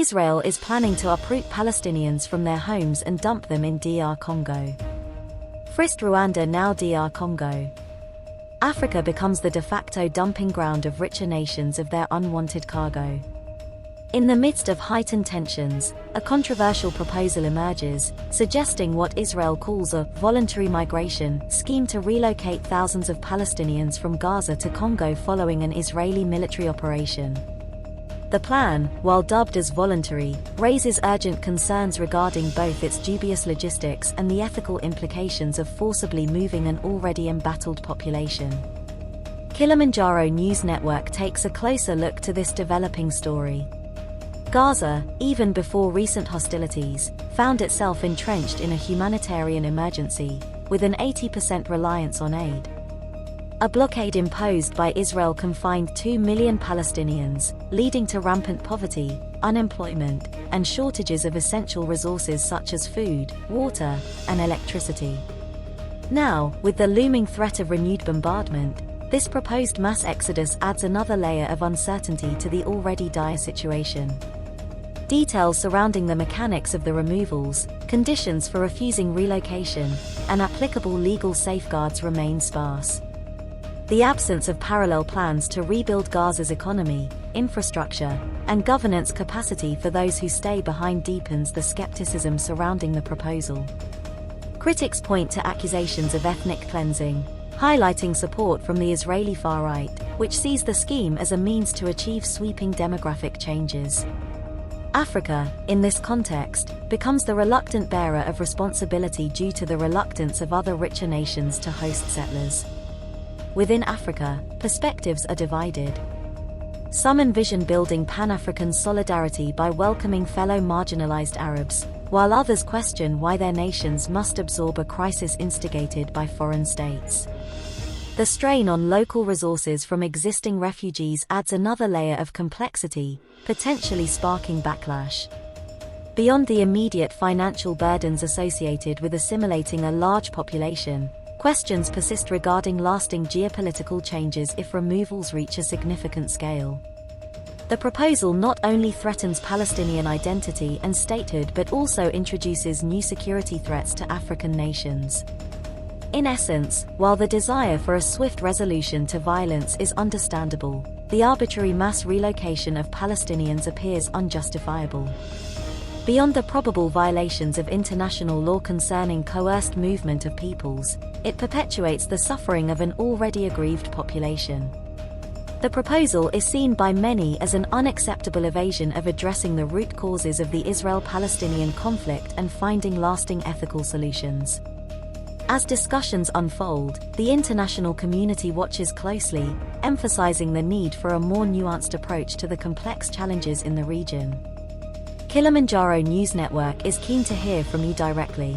Israel is planning to uproot Palestinians from their homes and dump them in DR Congo. First Rwanda, now DR Congo. Africa becomes the de facto dumping ground of richer nations of their unwanted cargo. In the midst of heightened tensions, a controversial proposal emerges, suggesting what Israel calls a voluntary migration scheme to relocate thousands of Palestinians from Gaza to Congo following an Israeli military operation. The plan, while dubbed as voluntary, raises urgent concerns regarding both its dubious logistics and the ethical implications of forcibly moving an already embattled population. Kilimanjaro News Network takes a closer look to this developing story. Gaza, even before recent hostilities, found itself entrenched in a humanitarian emergency, with an 80% reliance on aid. A blockade imposed by Israel confined 2 million Palestinians, leading to rampant poverty, unemployment, and shortages of essential resources such as food, water, and electricity. Now, with the looming threat of renewed bombardment, this proposed mass exodus adds another layer of uncertainty to the already dire situation. Details surrounding the mechanics of the removals, conditions for refusing relocation, and applicable legal safeguards remain sparse. The absence of parallel plans to rebuild Gaza's economy, infrastructure, and governance capacity for those who stay behind deepens the skepticism surrounding the proposal. Critics point to accusations of ethnic cleansing, highlighting support from the Israeli far-right, which sees the scheme as a means to achieve sweeping demographic changes. Africa, in this context, becomes the reluctant bearer of responsibility due to the reluctance of other richer nations to host settlers. Within Africa, perspectives are divided. Some envision building Pan-African solidarity by welcoming fellow marginalized Arabs, while others question why their nations must absorb a crisis instigated by foreign states. The strain on local resources from existing refugees adds another layer of complexity, potentially sparking backlash. Beyond the immediate financial burdens associated with assimilating a large population, questions persist regarding lasting geopolitical changes if removals reach a significant scale. The proposal not only threatens Palestinian identity and statehood but also introduces new security threats to African nations. In essence, while the desire for a swift resolution to violence is understandable, the arbitrary mass relocation of Palestinians appears unjustifiable. Beyond the probable violations of international law concerning coerced movement of peoples, it perpetuates the suffering of an already aggrieved population. The proposal is seen by many as an unacceptable evasion of addressing the root causes of the Israel-Palestinian conflict and finding lasting ethical solutions. As discussions unfold, the international community watches closely, emphasizing the need for a more nuanced approach to the complex challenges in the region. Kilimanjaro News Network is keen to hear from you directly.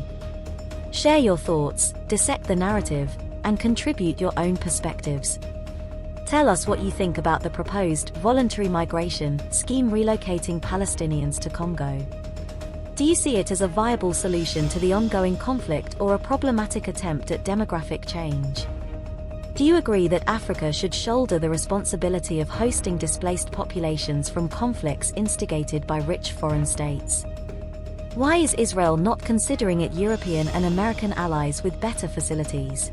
Share your thoughts, dissect the narrative, and contribute your own perspectives. Tell us what you think about the proposed voluntary migration scheme relocating Palestinians to Congo. Do you see it as a viable solution to the ongoing conflict or a problematic attempt at demographic change? Do you agree that Africa should shoulder the responsibility of hosting displaced populations from conflicts instigated by rich foreign states? Why is Israel not considering it European and American allies with better facilities?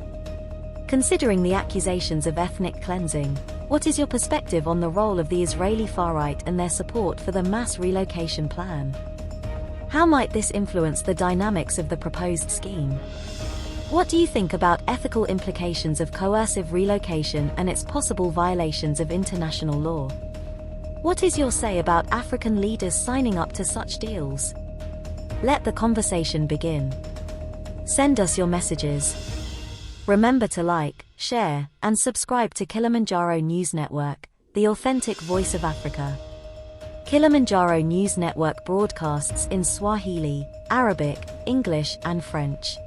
Considering the accusations of ethnic cleansing, what is your perspective on the role of the Israeli far-right and their support for the mass relocation plan? How might this influence the dynamics of the proposed scheme? What do you think about ethical implications of coercive relocation and its possible violations of international law? What is your say about African leaders signing up to such deals? Let the conversation begin. Send us your messages. Remember to like, share, and subscribe to Kilimanjaro News Network, the authentic voice of Africa. Kilimanjaro News Network broadcasts in Swahili, Arabic, English, and French.